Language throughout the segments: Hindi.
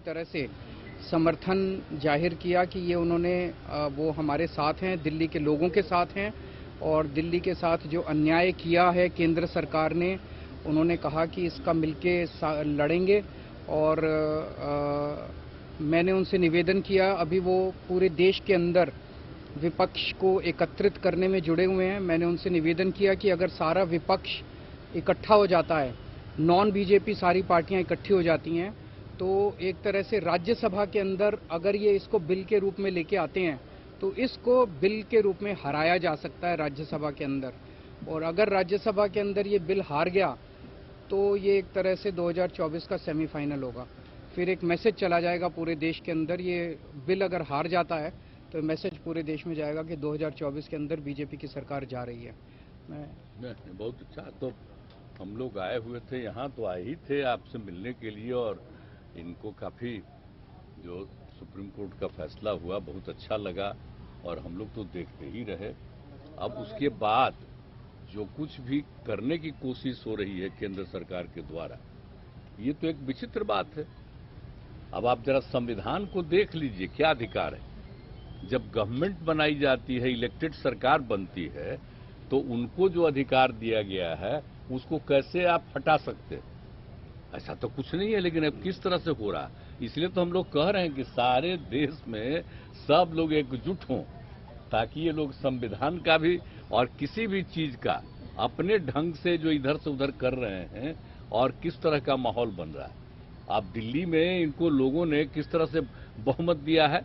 पूरी तरह से समर्थन जाहिर किया कि ये उन्होंने वो हमारे साथ हैं, दिल्ली के लोगों के साथ हैं और दिल्ली के साथ जो अन्याय किया है केंद्र सरकार ने, उन्होंने कहा कि इसका मिलके लड़ेंगे। और मैंने उनसे निवेदन किया, अभी वो पूरे देश के अंदर विपक्ष को एकत्रित करने में जुड़े हुए हैं। मैंने उनसे निवेदन किया कि अगर सारा विपक्ष इकट्ठा हो जाता है, नॉन बीजेपी सारी पार्टियां इकट्ठी हो जाती हैं, तो एक तरह से राज्यसभा के अंदर अगर ये इसको बिल के रूप में लेके आते हैं तो इसको बिल के रूप में हराया जा सकता है राज्यसभा के अंदर। और अगर राज्यसभा के अंदर ये बिल हार गया तो ये एक तरह से 2024 का सेमीफाइनल होगा। फिर एक मैसेज चला जाएगा पूरे देश के अंदर, ये बिल अगर हार जाता है तो मैसेज पूरे देश में जाएगा कि 2024 के अंदर बीजेपी की सरकार जा रही है। बहुत अच्छा। तो हम लोग आए हुए थे यहाँ, तो आए ही थे आपसे मिलने के लिए, और इनको काफ़ी जो सुप्रीम कोर्ट का फैसला हुआ बहुत अच्छा लगा और हम लोग तो देखते ही रहे। अब उसके बाद जो कुछ भी करने की कोशिश हो रही है केंद्र सरकार के द्वारा, ये तो एक विचित्र बात है। अब आप जरा संविधान को देख लीजिए, क्या अधिकार है। जब गवर्नमेंट बनाई जाती है, इलेक्टेड सरकार बनती है, तो उनको जो अधिकार दिया गया है उसको कैसे आप हटा सकते हैं? ऐसा तो कुछ नहीं है। लेकिन अब किस तरह से हो रहा है, इसलिए तो हम लोग कह रहे हैं कि सारे देश में सब लोग एकजुट हों, ताकि ये लोग संविधान का भी और किसी भी चीज का अपने ढंग से जो इधर से उधर कर रहे हैं, और किस तरह का माहौल बन रहा है। आप दिल्ली में इनको लोगों ने किस तरह से बहुमत दिया है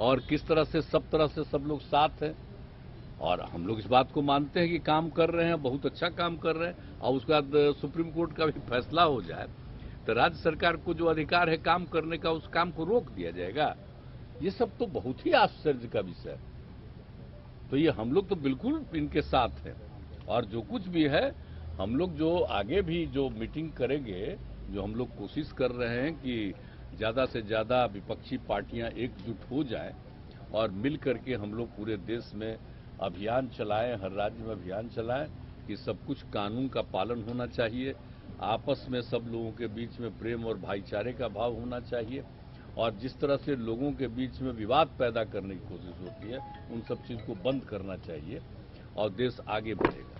और किस तरह से सब लोग साथ हैं, और हम लोग इस बात को मानते हैं कि काम कर रहे हैं, बहुत अच्छा काम कर रहे हैं। और उसके बाद सुप्रीम कोर्ट का भी फैसला हो जाए तो राज्य सरकार को जो अधिकार है काम करने का, उस काम को रोक दिया जाएगा। ये सब तो बहुत ही आश्चर्य का विषय है। तो ये हम लोग तो बिल्कुल इनके साथ हैं, और जो कुछ भी है हम लोग जो आगे भी जो मीटिंग करेंगे, जो हम लोग कोशिश कर रहे हैं कि ज़्यादा से ज़्यादा विपक्षी पार्टियां एकजुट हो जाएं और मिल करके हम लोग पूरे देश में अभियान चलाएं, हर राज्य में अभियान चलाएं कि सब कुछ कानून का पालन होना चाहिए, आपस में सब लोगों के बीच में प्रेम और भाईचारे का भाव होना चाहिए, और जिस तरह से लोगों के बीच में विवाद पैदा करने की कोशिश होती है, उन सब चीज़ को बंद करना चाहिए और देश आगे बढ़ेगा।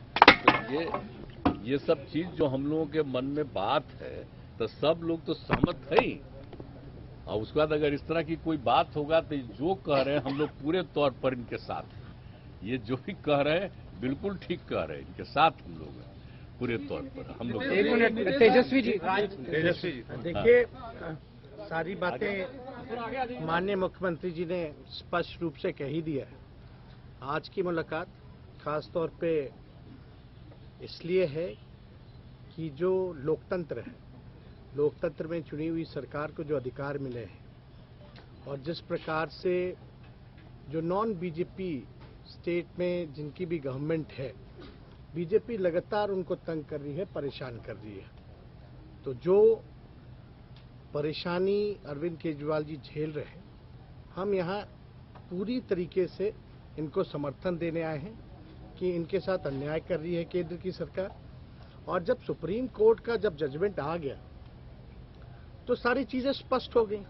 तो ये सब चीज़ जो हम लोगों के मन में बात है, तो सब लोग तो सहमत है ही। और उसके बाद अगर इस तरह की कोई बात होगा तो जो कह रहे हैं हम लोग पूरे तौर पर इनके साथ हैं। ये जो भी कह रहे हैं बिल्कुल ठीक कह रहे हैं, इनके साथ हम लोग हैं पूरे तौर पर। हम लोग तेजस्वी जी, देखिए, सारी बातें माननीय मुख्यमंत्री जी ने स्पष्ट रूप से कह ही दिया है। आज की मुलाकात खास तौर पे इसलिए है कि जो लोकतंत्र है, लोकतंत्र में चुनी हुई सरकार को जो अधिकार मिले हैं, और जिस प्रकार से जो नॉन बीजेपी स्टेट में जिनकी भी गवर्नमेंट है, बीजेपी लगातार उनको तंग कर रही है, परेशान कर रही है। तो जो परेशानी अरविंद केजरीवाल जी झेल रहे हैं, हम यहाँ पूरी तरीके से इनको समर्थन देने आए हैं कि इनके साथ अन्याय कर रही है केंद्र की सरकार। और जब सुप्रीम कोर्ट का जब जजमेंट आ गया तो सारी चीजें स्पष्ट हो गई,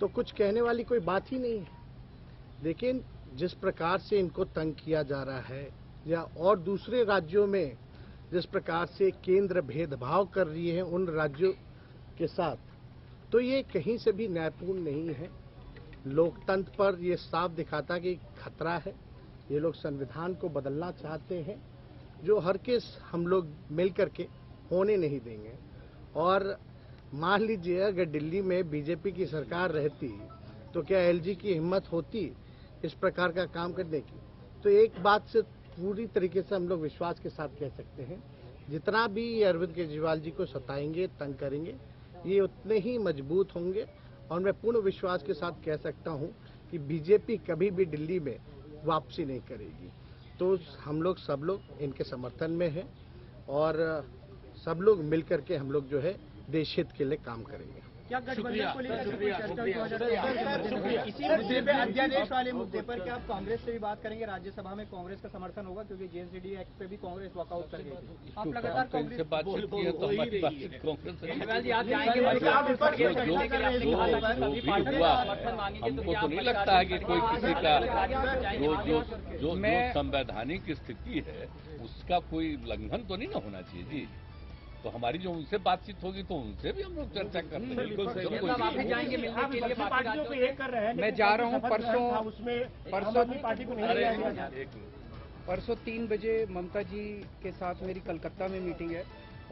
तो कुछ कहने वाली कोई बात ही नहीं है। लेकिन जिस प्रकार से इनको तंग किया जा रहा है, या और दूसरे राज्यों में जिस प्रकार से केंद्र भेदभाव कर रही है उन राज्यों के साथ, तो ये कहीं से भी न्यायपूर्ण नहीं है। लोकतंत्र पर ये साफ दिखाता कि खतरा है। ये लोग संविधान को बदलना चाहते हैं, जो हर केस हम लोग मिल करके होने नहीं देंगे। और मान लीजिए अगर दिल्ली में बीजेपी की सरकार रहती तो क्या एलजी की हिम्मत होती इस प्रकार का काम करने की? तो एक बात से पूरी तरीके से हम लोग विश्वास के साथ कह सकते हैं, जितना भी ये अरविंद केजरीवाल जी को सताएंगे, तंग करेंगे, ये उतने ही मजबूत होंगे। और मैं पूर्ण विश्वास के साथ कह सकता हूं कि बीजेपी कभी भी दिल्ली में वापसी नहीं करेगी। तो हम लोग सब लोग इनके समर्थन में हैं, और सब लोग मिलकर के हम लोग जो है देश हित के लिए काम करेंगे। क्या गठबंधन को लेकर कोई चर्चा हुई 2023 इसी मुद्दे पे अध्यादेश वाले मुद्दे पर क्या आप कांग्रेस से भी बात करेंगे? राज्यसभा में कांग्रेस का समर्थन होगा क्योंकि जेएनसीडी एक्ट पे भी कांग्रेस वॉकआउट कर गई थी। आप लगातार कांग्रेस से बातचीत की है तो हमारी बातचीत कांग्रेस से केजरीवाल जी आप जाएंगे हुआ, हमको तो नहीं लगता है कि कोई किसी का जो संवैधानिक स्थिति है उसका कोई उल्लंघन तो नहीं ना होना चाहिए जी। तो हमारी जो उनसे बातचीत होगी तो उनसे भी हम लोग चर्चा करते हैं। आप भी जाएंगे मिलने के लिए पार्टियों को एक कर रहे हैं। मैं जा रहा हूं परसों पार्टी को नहीं लिया गया। परसों 3 बजे ममता जी के साथ मेरी कलकत्ता में मीटिंग है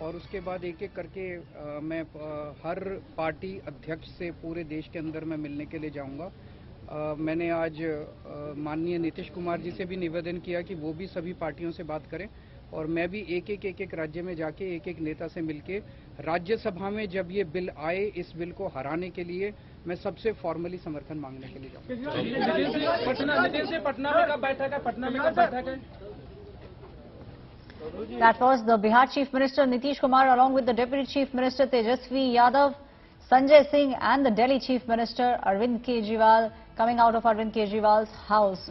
और उसके बाद एक एक करके मैं हर पार्टी अध्यक्ष से पूरे देश के अंदर मैं मिलने के लिए जाऊंगा। मैंने आज माननीय नीतीश कुमार जी से भी निवेदन किया कि वो भी सभी पार्टियों से बात करें और मैं भी एक एक राज्य में जाके एक एक नेता से मिलके राज्यसभा में जब ये बिल आए इस बिल को हराने के लिए मैं सबसे फॉर्मली समर्थन मांगने के लिए जाऊंगा। पटना में कब बैठक है? पटना में कब बैठक है? That was the Bihar Chief Minister Nitish Kumar along with the Deputy Chief Minister Tejasvi Yadav, Sanjay Singh and the Delhi Chief Minister Arvind Kejriwal coming out of Arvind Kejriwal's house.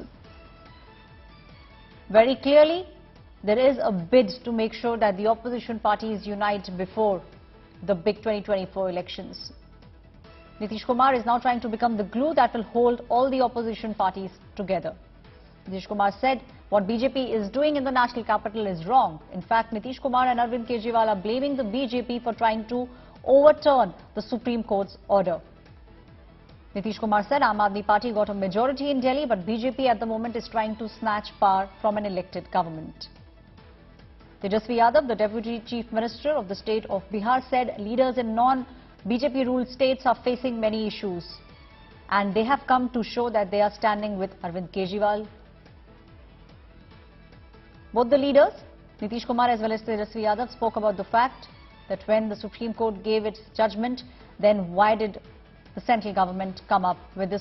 Very clearly, there is a bid to make sure that the opposition parties unite before the big 2024 elections. Nitish Kumar is now trying to become the glue that will hold all the opposition parties together. Nitish Kumar said what BJP is doing in the national capital is wrong. In fact, Nitish Kumar and Arvind Kejriwal are blaming the BJP for trying to overturn the Supreme Court's order. Nitish Kumar said Aam Aadmi Party got a majority in Delhi, but BJP at the moment is trying to snatch power from an elected government. Tejasvi Yadav, the Deputy Chief Minister of the state of Bihar, said leaders in non-BJP ruled states are facing many issues and they have come to show that they are standing with Arvind Kejriwal. Both the leaders, Nitish Kumar as well as Tejasvi Yadav, spoke about the fact that when the Supreme Court gave its judgment, then why did the central government come up with this